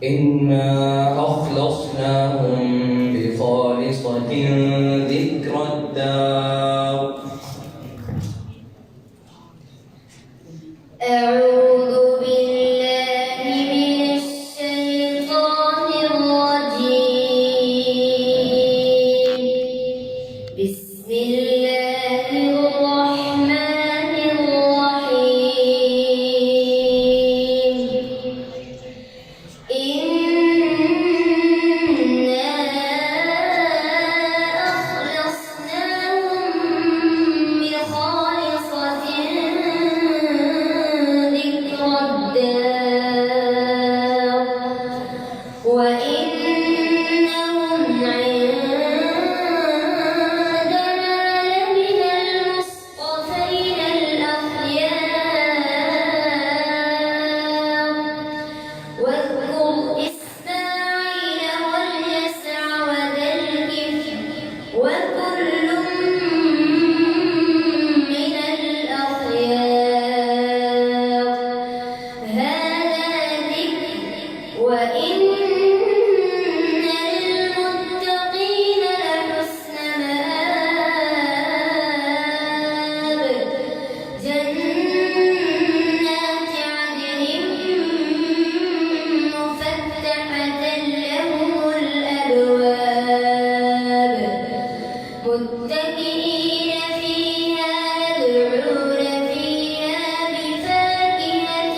إنا أخلصناهم بخالصة ذكر الدار. أعوذ بالله من الشيطان الرجيم. بسم الله الرحمن الرحيم. إنا أخلصناهم بخالصة ذكر الدار وإنهم عندنا لمن المصطفين الأخيار. واذكر إسماعيل واليسع وذا الكفل وكل من الأخيار. هذا ذكر وإن للمتقين لحسن مآب. جنات عدن مفتحة لهم الأبواب متكئين فيها يدعون فيها بفاكهة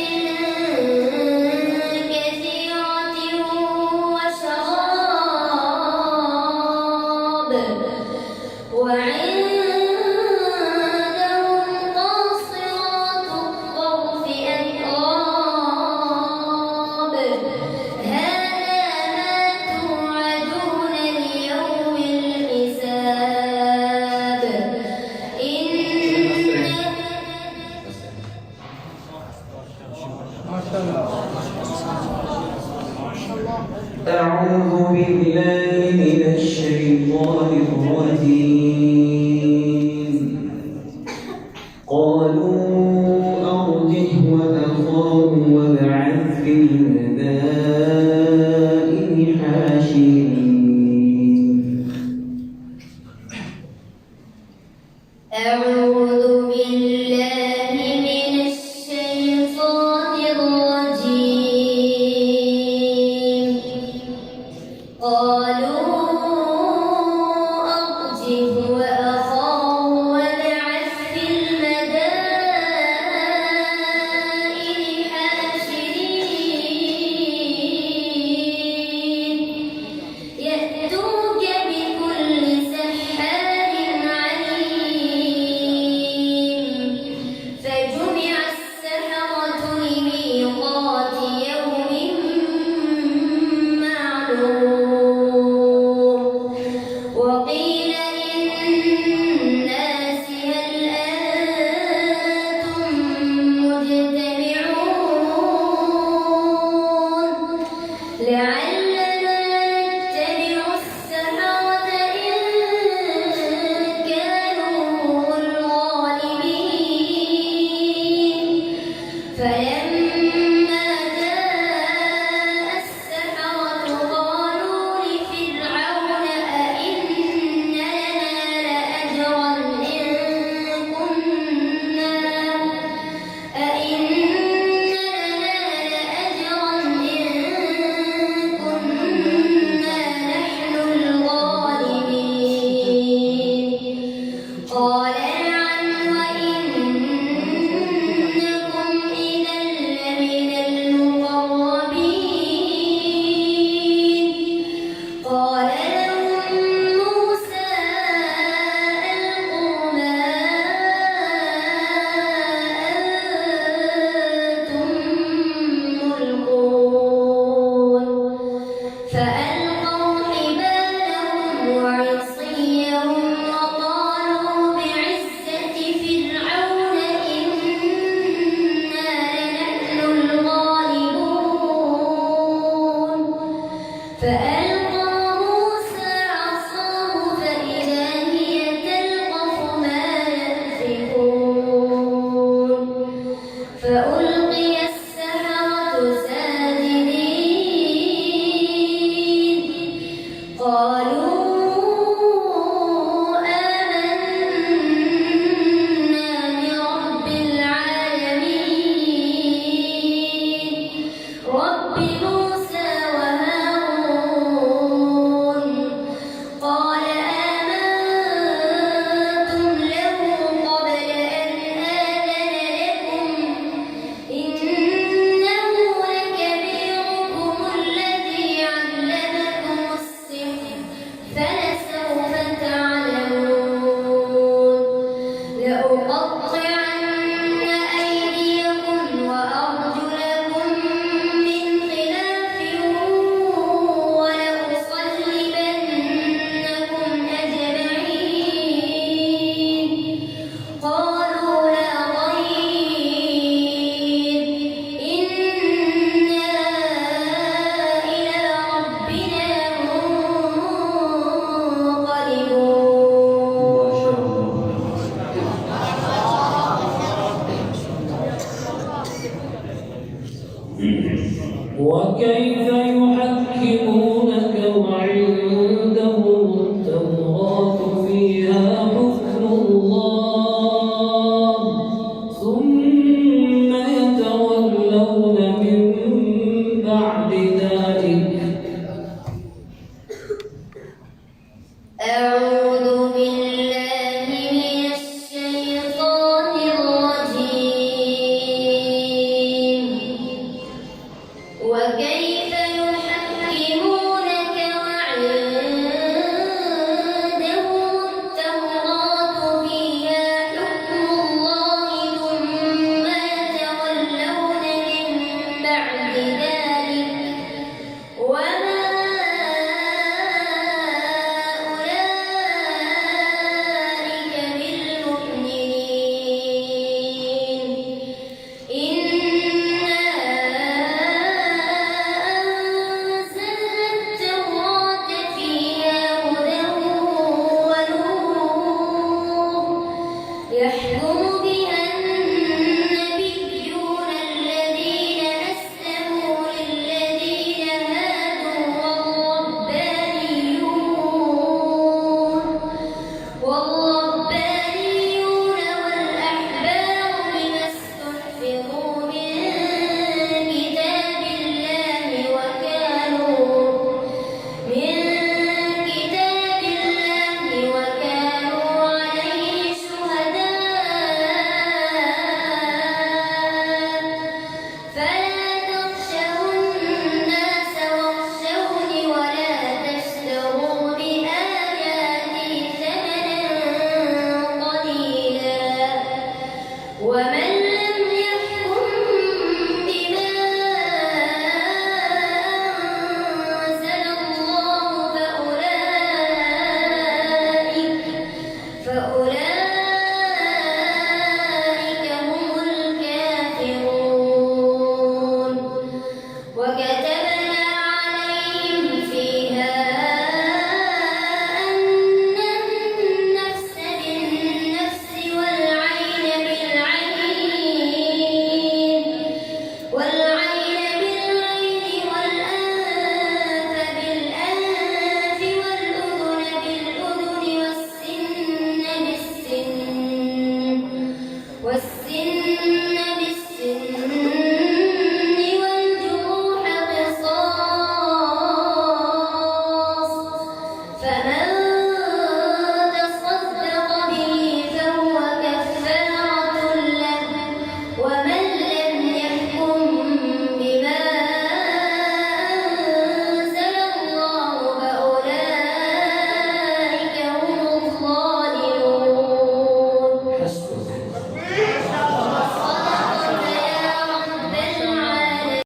كثيرة وشراب. وعندهم قاصرات الطرف أتراب. هذا ما توعدون ليوم الحساب. أعوذ بالله من الشيطان الرجيم. قالوا أرجه وأخاه وابعث في المدائن حاشرين. أعوذ بالله من الشيطان الرجيم. قالوا أرجه وأخاه وابعث في المدائن حاشرين يأتوك بكل سحار عليم. فجمع السحرة لميقات يوم معلوم. وقيل للناس هل أنتم مجتمعون لعلنا نتبع السحرة إن كانوا هم الغالبين. فلما جاء السحرة قالوا لفرعون أئن لنا لأجرا إن كنا نحن الغالبين. قال نعم وإنكم إذا لمن المقربين. قال لهم موسى ألقوا ما أنتم ملقون. فألقوا حبالهم وعصيهم وقالوا بعزة فرعون إنا لنحن الغالبون.